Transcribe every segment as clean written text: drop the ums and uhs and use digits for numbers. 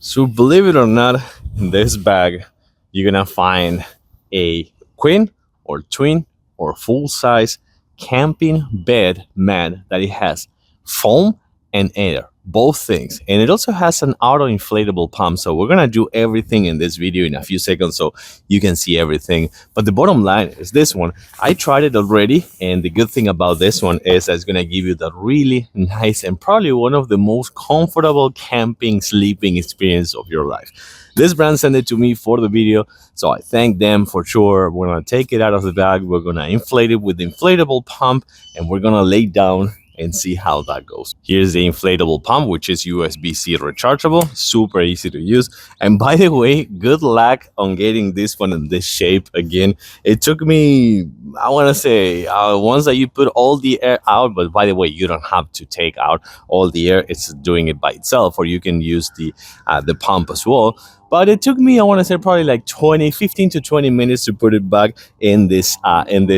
So believe it or not, in this bag, you're gonna find a queen or twin or full size camping bed mat that it has foam and air, both things. And it also has an auto inflatable pump. So we're gonna do everything in this video in a few seconds so you can see everything. But the bottom line is this one. I tried it already, and the good thing about this one is that it's gonna give you that really nice and probably one of the most comfortable camping sleeping experience of your life. This brand sent it to me for the video, so I thank them for sure. We're gonna take it out of the bag, we're gonna inflate it with the inflatable pump, and we're gonna lay down and see how that goes. Here's the inflatable pump, which is USB-C rechargeable, super easy to use. And by the way, good luck on getting this one in this shape. Again, it took me, I want to say, once that you put all the air out, but by the way, you don't have to take out all the air, it's doing it by itself, or you can use the pump as well. But it took me, I want to say, probably like 15 to 20 minutes to put it back in this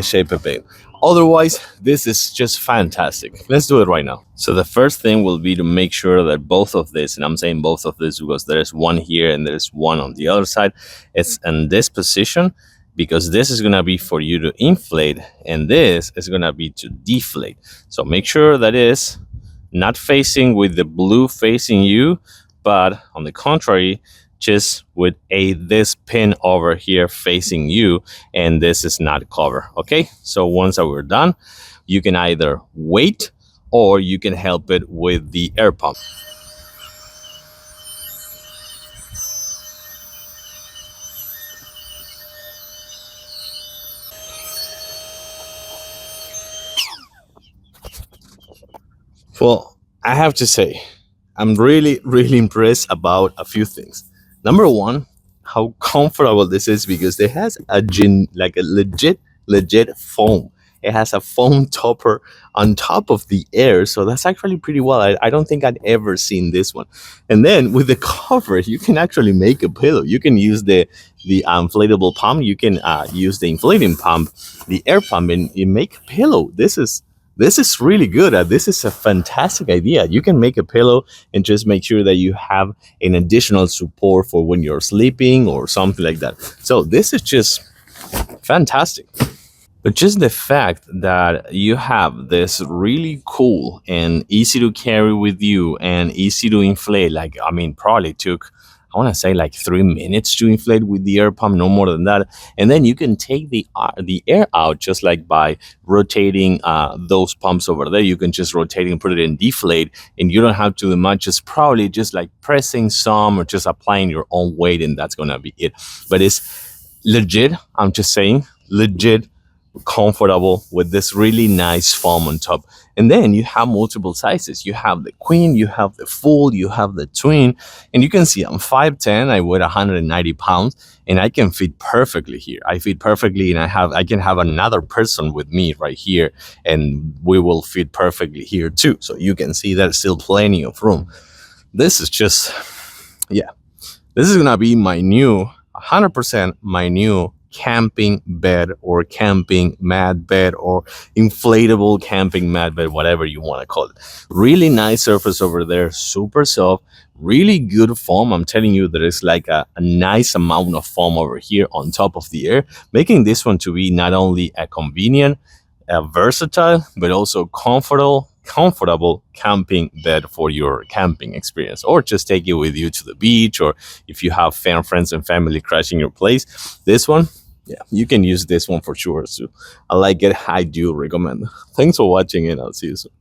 shape of it. Otherwise, this is just fantastic. Let's do it right now. So the first thing will be to make sure that both of this, and I'm saying both of this because there's one here and there's one on the other side, it's in this position, because this is going to be for you to inflate and this is going to be to deflate. So make sure that is not facing with the blue facing you, but on the contrary, just with this pin over here facing you, and this is not covered. Okay, so once that we're done, you can either wait or you can help it with the air pump. Well, I have to say, I'm really impressed about a few things. Number one, how comfortable this is, because it has a legit foam. It has a foam topper on top of the air, so that's actually pretty well. I don't think I'd ever seen this one. And then with the cover, you can actually make a pillow. You can use the inflatable pump. You can use the inflating pump, the air pump, and you make a pillow. This is really good. This is a fantastic idea. You can make a pillow and just make sure that you have an additional support for when you're sleeping or something like that. So this is just fantastic. But just the fact that you have this really cool and easy to carry with you and easy to inflate, like, I mean, probably took, I want to say, like 3 minutes to inflate with the air pump, no more than that. And then you can take the air out just like by rotating those pumps over there. You can just rotate and put it in deflate, and you don't have to do much. Just probably just like pressing some or just applying your own weight, and that's gonna be it. But it's legit, I'm just saying, legit comfortable with this really nice foam on top. And then you have multiple sizes. You have the queen, you have the full, you have the twin, and you can see I'm 5'10", I weigh 190 pounds, and I can fit perfectly here. I fit perfectly, and I can have another person with me right here, and we will fit perfectly here too. So you can see there's still plenty of room. This is just, yeah, this is gonna be my new, 100% my new camping bed or camping mat bed or inflatable camping mat bed, whatever you want to call it. Really nice surface over there, super soft, really good foam. I'm telling you, there is like a nice amount of foam over here on top of the air, making this one to be not only a convenient, versatile, but also comfortable camping bed for your camping experience, or just take it with you to the beach, or if you have friends and family crashing your place. This one, yeah, you can use this one for sure. So I like it. I do recommend. Thanks for watching, and I'll see you soon.